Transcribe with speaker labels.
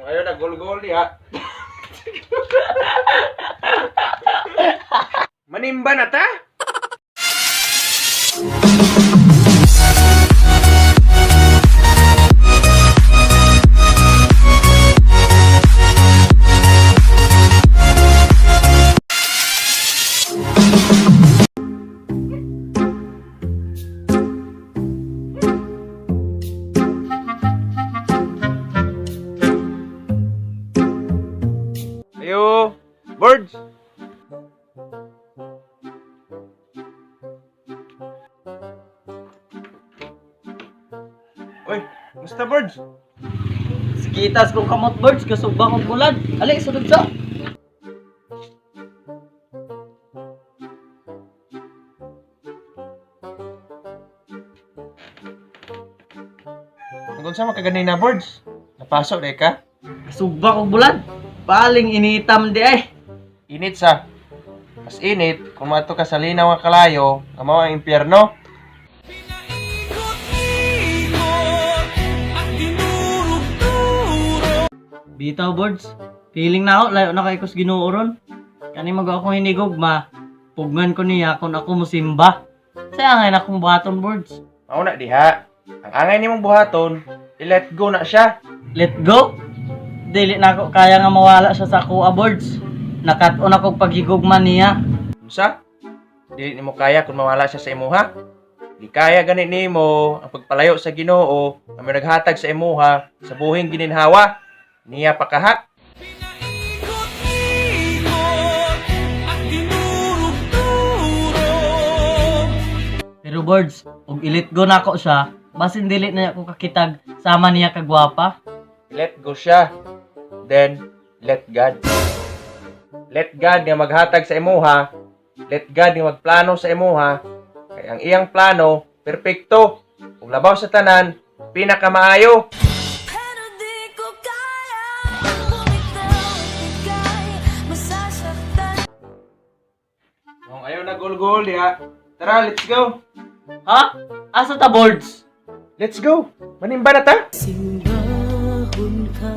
Speaker 1: Ayun na, gol-gol niya. Manimba na ta? Ayo, birds. Uy, musta birds?
Speaker 2: Sikitas kong kamot birds, kasubang kong bulan. Ali, sunod sa.
Speaker 1: Kung sa makaganay na birds? Napasok na ka?
Speaker 2: Kasubang kong bulan. Paling initam di ay.
Speaker 1: Init sa. Mas init, kung mato ka sa linaw nga kalayo, nga mao ang impyerno.
Speaker 2: Bitaw birds. Feeling na ako, layo na kay kus ginuoron. Kani mag ako hinigugma. Pugman ko niya kung ako musimba. Saya nga akong buhaton birds.
Speaker 1: Mao na diha. Ang angay nimong buhaton, i-let go na siya.
Speaker 2: Let go. Dili na ako kaya nga mawala siya sa kuha birds. Nakat-on ako paghigugma niya.
Speaker 1: Unsa? Dili nimo kaya kung mawala siya sa imuha? Di kaya gani nimo ang pagpalayo sa Ginoo nga may naghatag sa imuha sa buhing gininhawa. Niya pakaha.
Speaker 2: Pero birds, og ilit go na ako siya, basin dili na ako kakitag sama niya kagwapa.
Speaker 1: Let go siya. Then, let God. Let God nga maghatag sa imuha. Let God nga magplano sa imuha. Kaya ang iyang plano, perpekto. Kung labaw sa tanan, pinakamaayo.
Speaker 3: Pero di ko kaya bumitaw at bigay masasaktan.
Speaker 1: Kung ayaw na gol-gol, ya. Tara, let's go.
Speaker 2: Ha? Asa ta birds?
Speaker 1: Let's go. Manimba na ta.
Speaker 3: Simbahon ka